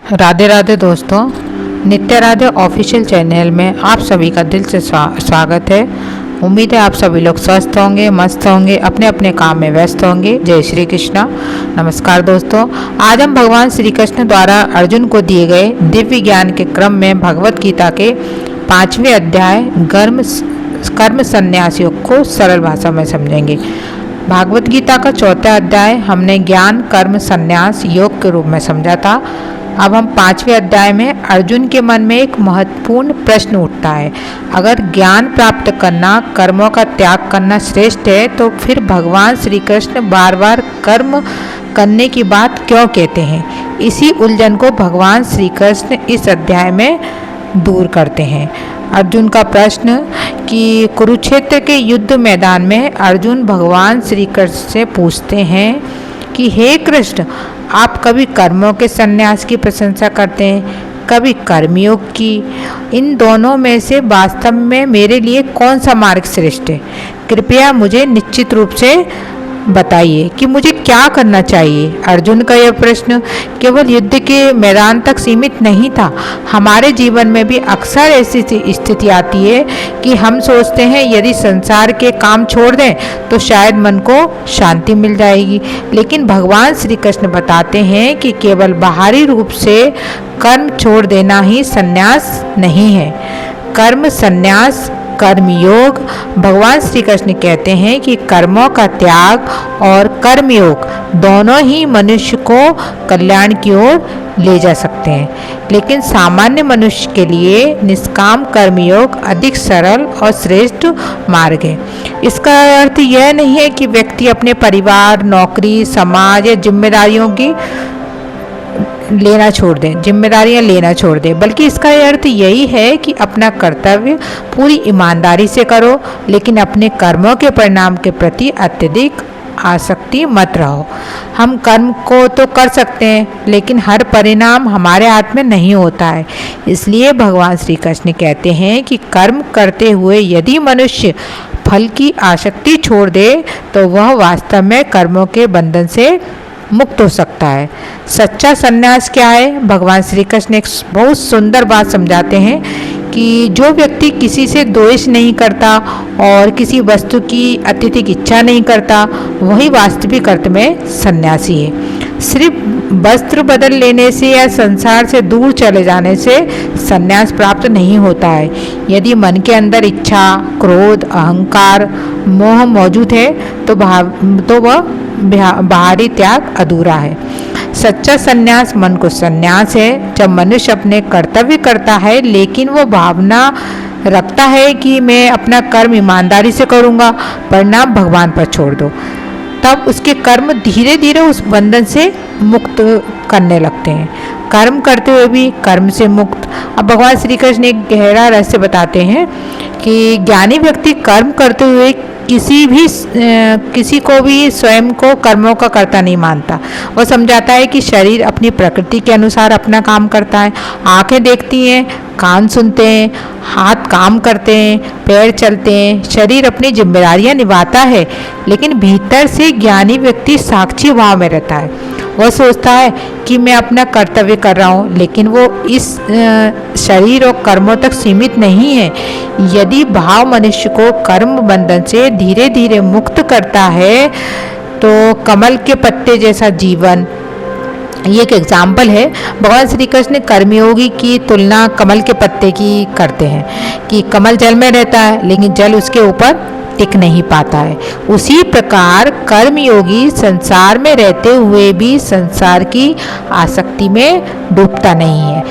राधे राधे दोस्तों, नित्य Radhe official channel में आप सभी का दिल से स्वागत है। उम्मीद है आप सभी लोग स्वस्थ होंगे, मस्त होंगे, अपने अपने काम में व्यस्त होंगे। जय श्री कृष्णा। नमस्कार दोस्तों, आज हम भगवान श्री कृष्ण द्वारा अर्जुन को दिए गए दिव्य ज्ञान के क्रम में भगवत गीता के 5वें अध्याय कर्म संन्यास योग को सरल भाषा में समझेंगे। भागवत गीता का 4था अध्याय हमने ज्ञान कर्म संन्यास योग के रूप में समझा था। अब हम 5वें अध्याय में अर्जुन के मन में एक महत्वपूर्ण प्रश्न उठता है। अगर ज्ञान प्राप्त करना कर्मों का त्याग करना श्रेष्ठ है, तो फिर भगवान श्री कृष्ण बार बार कर्म करने की बात क्यों कहते हैं? इसी उलझन को भगवान श्री कृष्ण इस अध्याय में दूर करते हैं। अर्जुन का प्रश्न कि कुरुक्षेत्र के युद्ध मैदान में अर्जुन भगवान श्री कृष्ण से पूछते हैं कि हे कृष्ण, आप कभी कर्मों के संन्यास की प्रशंसा करते हैं, कभी कर्मयोग की। इन दोनों में से वास्तव में मेरे लिए कौन सा मार्ग श्रेष्ठ है? कृपया मुझे निश्चित रूप से बताइए कि मुझे क्या करना चाहिए। अर्जुन का यह प्रश्न केवल युद्ध के मैदान तक सीमित नहीं था। हमारे जीवन में भी अक्सर ऐसी स्थिति आती है कि हम सोचते हैं यदि संसार के काम छोड़ दें तो शायद मन को शांति मिल जाएगी। लेकिन भगवान श्री कृष्ण बताते हैं कि केवल बाहरी रूप से कर्म छोड़ देना ही संन्यास नहीं है। कर्म संन्यास कर्मयोग, भगवान श्री कृष्ण कहते हैं कि कर्मों का त्याग और कर्मयोग दोनों ही मनुष्य को कल्याण की ओर ले जा सकते हैं। लेकिन सामान्य मनुष्य के लिए निष्काम कर्मयोग अधिक सरल और श्रेष्ठ मार्ग है। इसका अर्थ यह नहीं है कि व्यक्ति अपने परिवार, नौकरी, समाज या जिम्मेदारियां लेना छोड़ दें, बल्कि इसका अर्थ यही है कि अपना कर्तव्य पूरी ईमानदारी से करो, लेकिन अपने कर्मों के परिणाम के प्रति अत्यधिक आसक्ति मत रहो। हम कर्म को तो कर सकते हैं, लेकिन हर परिणाम हमारे हाथ में नहीं होता है। इसलिए भगवान श्री कृष्ण कहते हैं कि कर्म करते हुए यदि मनुष्य फल की आसक्ति छोड़ दे तो वह वास्तव में कर्मों के बंधन से मुक्त हो सकता है। सच्चा संन्यास क्या है? भगवान श्री कृष्ण एक बहुत सुंदर बात समझाते हैं कि जो व्यक्ति किसी से द्वेष नहीं करता और किसी वस्तु की अत्यधिक इच्छा नहीं करता, वही वास्तविक अर्थ में सन्यासी है। सिर्फ वस्त्र बदल लेने से या संसार से दूर चले जाने से सन्यास प्राप्त नहीं होता है। यदि मन के अंदर इच्छा, क्रोध, अहंकार, मोह मौजूद है तो वह बाहरी त्याग अधूरा है। सच्चा सन्यास मन को सन्यास है। जब मनुष्य अपने कर्तव्य करता है लेकिन वो भावना रखता है कि मैं अपना कर्म ईमानदारी से करूँगा, परिणाम भगवान पर छोड़ दो, तब उसके कर्म धीरे धीरे उस बंधन से मुक्त करने लगते हैं। कर्म करते हुए भी कर्म से मुक्त। अब भगवान श्री कृष्ण एक गहरा रहस्य बताते हैं कि ज्ञानी व्यक्ति कर्म करते हुए किसी को भी स्वयं को कर्मों का कर्ता नहीं मानता। वो समझाता है कि शरीर अपनी प्रकृति के अनुसार अपना काम करता है। आंखें देखती हैं, कान सुनते हैं, हाथ काम करते हैं, पैर चलते हैं, शरीर अपनी जिम्मेदारियां निभाता है। लेकिन भीतर से ज्ञानी व्यक्ति साक्षी भाव में रहता है। वह सोचता है कि मैं अपना कर्तव्य कर रहा हूँ, लेकिन वो इस शरीर और कर्मों तक सीमित नहीं है। यदि भाव मनुष्य को कर्म बंधन से धीरे धीरे मुक्त करता है तो कमल के पत्ते जैसा जीवन, ये एक एग्जाम्पल है। भगवान श्री कृष्ण कर्मयोगी की तुलना कमल के पत्ते की करते हैं कि कमल जल में रहता है लेकिन जल उसके ऊपर टिक नहीं पाता है। उसी प्रकार कर्मयोगी संसार में रहते हुए भी संसार की आसक्ति में डूबता नहीं है।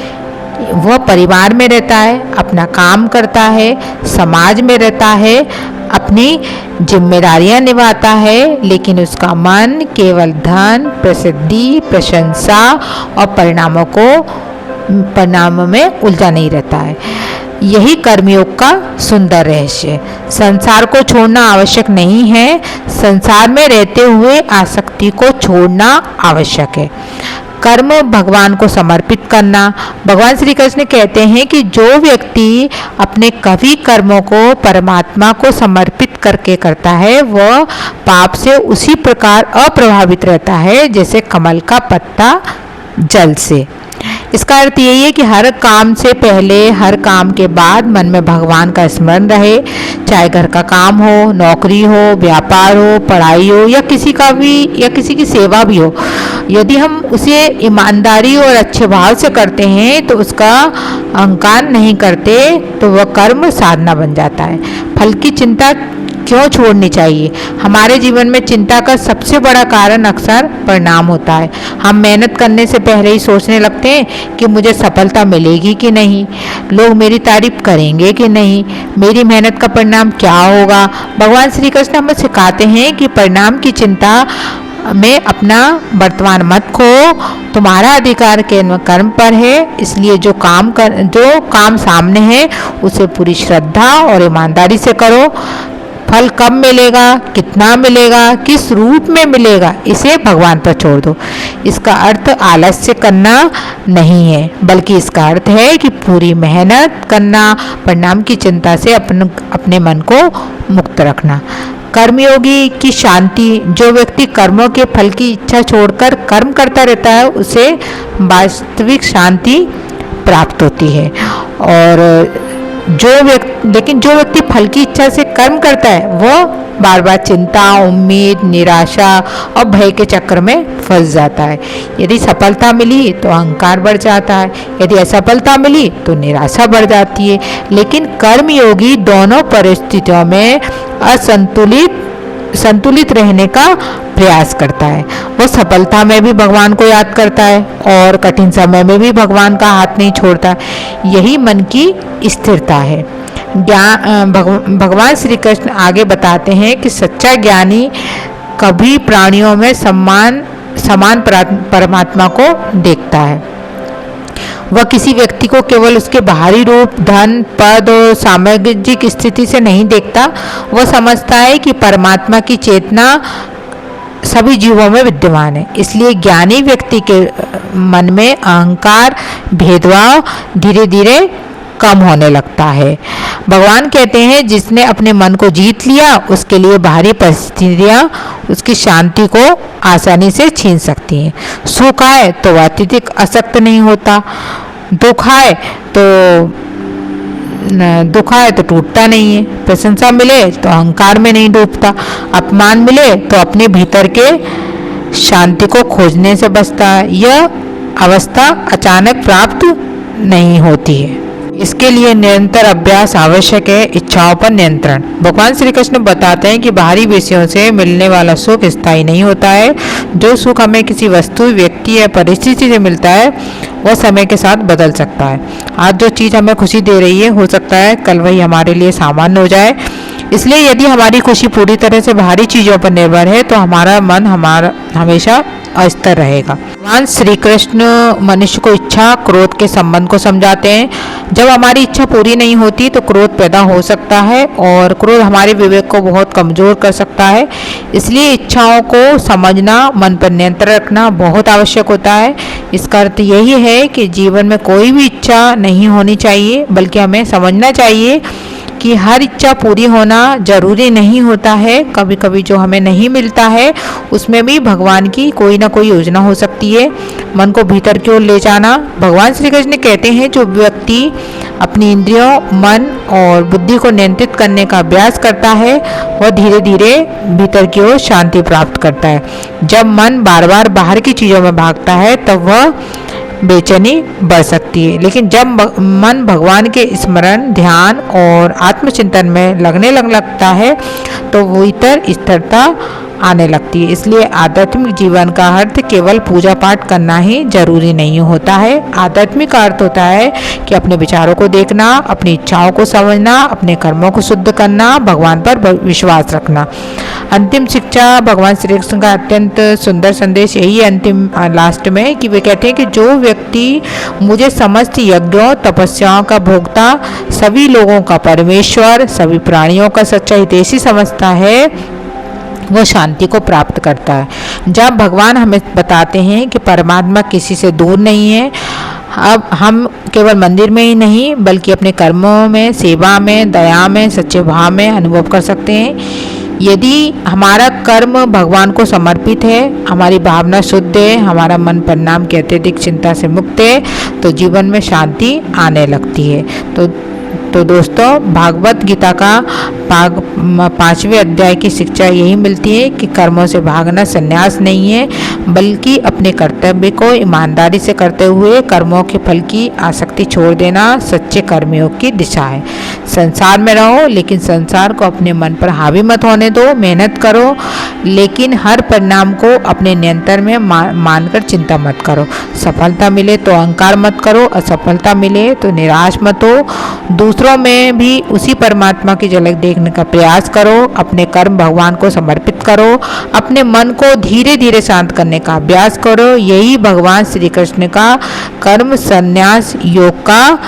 वह परिवार में रहता है, अपना काम करता है, समाज में रहता है, अपनी जिम्मेदारियां निभाता है, लेकिन उसका मन केवल धन, प्रसिद्धि, प्रशंसा और परिणामों में उलझा नहीं रहता है। यही कर्मयोग का सुंदर रहस्य है। संसार को छोड़ना आवश्यक नहीं है, संसार में रहते हुए आसक्ति को छोड़ना आवश्यक है। कर्म भगवान को समर्पित करना। भगवान श्री कृष्ण कहते हैं कि जो व्यक्ति अपने कभी कर्मों को परमात्मा को समर्पित करके करता है वह पाप से उसी प्रकार अप्रभावित रहता है जैसे कमल का पत्ता जल से। इसका अर्थ यही है कि हर काम से पहले, हर काम के बाद मन में भगवान का स्मरण रहे। चाहे घर का काम हो, नौकरी हो, व्यापार हो, पढ़ाई हो या किसी की सेवा भी हो, यदि हम उसे ईमानदारी और अच्छे भाव से करते हैं तो उसका अहंकार नहीं करते तो वह कर्म साधना बन जाता है। फल की चिंता क्यों छोड़नी चाहिए? हमारे जीवन में चिंता का सबसे बड़ा कारण अक्सर परिणाम होता है। हम मेहनत करने से पहले ही सोचने लगते हैं कि मुझे सफलता मिलेगी कि नहीं, लोग मेरी तारीफ करेंगे कि नहीं, मेरी मेहनत का परिणाम क्या होगा। भगवान श्री कृष्ण हमें सिखाते हैं कि परिणाम की चिंता में अपना वर्तमान मत खो। तुम्हारा अधिकार कर्म पर है, इसलिए जो काम सामने है उसे पूरी श्रद्धा और ईमानदारी से करो। फल कब मिलेगा, कितना मिलेगा, किस रूप में मिलेगा, इसे भगवान पर छोड़ दो। इसका अर्थ आलस्य करना नहीं है, बल्कि इसका अर्थ है कि पूरी मेहनत करना, परिणाम की चिंता से अपने मन को मुक्त रखना। कर्मयोगी की शांति, जो व्यक्ति कर्मों के फल की इच्छा छोड़कर कर्म करता रहता है उसे वास्तविक शांति प्राप्त होती है। और लेकिन जो व्यक्ति फल की इच्छा से कर्म करता है वह बार बार चिंता, उम्मीद, निराशा और भय के चक्र में फंस जाता है। यदि सफलता मिली तो अहंकार बढ़ जाता है, यदि असफलता मिली तो निराशा बढ़ जाती है। लेकिन कर्मयोगी दोनों परिस्थितियों में संतुलित रहने का प्रयास करता है। वो सफलता में भी भगवान को याद करता है और कठिन समय में भी भगवान का हाथ नहीं छोड़ता। यही मन की स्थिरता है। भगवान श्री कृष्ण आगे बताते हैं कि सच्चा ज्ञानी कभी प्राणियों में समान परमात्मा को देखता है। वह किसी व्यक्ति को केवल उसके बाहरी रूप, धन, पद और सामाजिक स्थिति से नहीं देखता। वह समझता है कि परमात्मा की चेतना सभी जीवों में विद्यमान है। इसलिए ज्ञानी व्यक्ति के मन में अहंकार, भेदभाव धीरे धीरे कम होने लगता है। भगवान कहते हैं जिसने अपने मन को जीत लिया उसके लिए बाहरी परिस्थितियाँ उसकी शांति को आसानी से छीन सकती हैं। सुख आए तो वह अत्यधिक आसक्त नहीं होता, दुख आए तो टूटता नहीं है, प्रशंसा मिले तो अहंकार में नहीं डूबता, अपमान मिले तो अपने भीतर के शांति को खोजने से बचता है। यह अवस्था अचानक प्राप्त नहीं होती है, इसके लिए निरंतर अभ्यास आवश्यक है। इच्छाओं पर नियंत्रण। भगवान श्री कृष्ण बताते हैं कि बाहरी विषयों से मिलने वाला सुख स्थायी नहीं होता है। जो सुख हमें किसी वस्तु, व्यक्ति या परिस्थिति से मिलता है वह समय के साथ बदल सकता है। आज जो चीज़ हमें खुशी दे रही है हो सकता है कल वही हमारे लिए सामान्य हो जाए। इसलिए यदि हमारी खुशी पूरी तरह से बाहरी चीज़ों पर निर्भर है तो हमारा मन हमेशा अस्थिर रहेगा। भगवान श्री कृष्ण मनुष्य को इच्छा, क्रोध के संबंध को समझाते हैं। जब हमारी इच्छा पूरी नहीं होती तो क्रोध पैदा हो सकता है और क्रोध हमारे विवेक को बहुत कमजोर कर सकता है। इसलिए इच्छाओं को समझना, मन पर नियंत्रण रखना बहुत आवश्यक होता है। इसका अर्थ यही है कि जीवन में कोई भी इच्छा नहीं होनी चाहिए, बल्कि हमें समझना चाहिए कि हर इच्छा पूरी होना जरूरी नहीं होता है। कभी कभी जो हमें नहीं मिलता है उसमें भी भगवान की कोई ना कोई योजना हो सकती है। मन को भीतर की ओर ले जाना। भगवान श्री कृष्ण कहते हैं जो व्यक्ति अपनी इंद्रियों, मन और बुद्धि को नियंत्रित करने का अभ्यास करता है वह धीरे धीरे भीतर की ओर शांति प्राप्त करता है। जब मन बार बार बाहर की चीज़ों में भागता है तब वह बेचैनी बढ़ सकती है। लेकिन जब मन भगवान के स्मरण, ध्यान और आत्मचिंतन में लगता है तो वो इतर स्थिरता आने लगती है। इसलिए आध्यात्मिक जीवन का अर्थ केवल पूजा पाठ करना ही जरूरी नहीं होता है। आध्यात्मिक का अर्थ होता है कि अपने विचारों को देखना, अपनी इच्छाओं को समझना, अपने कर्मों को शुद्ध करना, भगवान पर विश्वास रखना। अंतिम शिक्षा भगवान श्री कृष्ण का अत्यंत सुंदर संदेश यही है अंतिम लास्ट में, कि वे कहते हैं कि जो व्यक्ति मुझे समस्त यज्ञों, तपस्याओं का भोक्ता, सभी लोगों का परमेश्वर, सभी प्राणियों का सच्चा हितैषी समझता है वो शांति को प्राप्त करता है। जब भगवान हमें बताते हैं कि परमात्मा किसी से दूर नहीं है, अब हम केवल मंदिर में ही नहीं बल्कि अपने कर्मों में, सेवा में, दया में, सच्चे भाव में अनुभव कर सकते हैं। यदि हमारा कर्म भगवान को समर्पित है, हमारी भावना शुद्ध है, हमारा मन परिणाम की अत्यधिक चिंता से मुक्त है, तो जीवन में शांति आने लगती है। तो दोस्तों, भागवत गीता का 5वें अध्याय की शिक्षा यही मिलती है कि कर्मों से भागना संन्यास नहीं है, बल्कि अपने कर्तव्य को ईमानदारी से करते हुए कर्मों के फल की आसक्ति छोड़ देना सच्चे कर्मयोग की दिशा है। संसार में रहो, लेकिन संसार को अपने मन पर हावी मत होने दो। मेहनत करो, लेकिन हर परिणाम को अपने नियंत्रण में मानकर चिंता मत करो। सफलता मिले तो अहंकार मत करो, असफलता मिले तो निराश मत हो। दूसरों में भी उसी परमात्मा की झलक देखने का प्रयास करो। अपने कर्म भगवान को समर्पित करो। अपने मन को धीरे धीरे शांत करने का अभ्यास करो। यही भगवान श्री कृष्ण का कर्म संन्यास योग का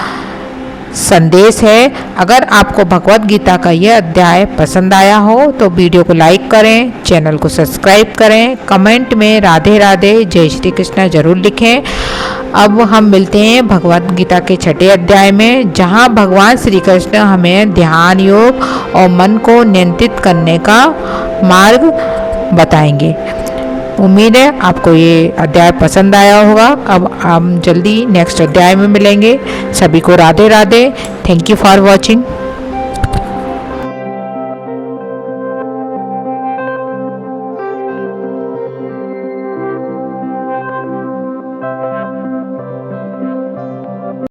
संदेश है। अगर आपको भगवत गीता का यह अध्याय पसंद आया हो तो वीडियो को लाइक करें, चैनल को सब्सक्राइब करें, कमेंट में राधे राधे जय श्री कृष्ण जरूर लिखें। अब हम मिलते हैं भगवत गीता के 6ठे अध्याय में, जहां भगवान श्री कृष्ण हमें ध्यान योग और मन को नियंत्रित करने का मार्ग बताएंगे। उम्मीद है आपको ये अध्याय पसंद आया होगा। अब हम जल्दी नेक्स्ट अध्याय में मिलेंगे। सभी को Radhe Radhe. Thank you for watching.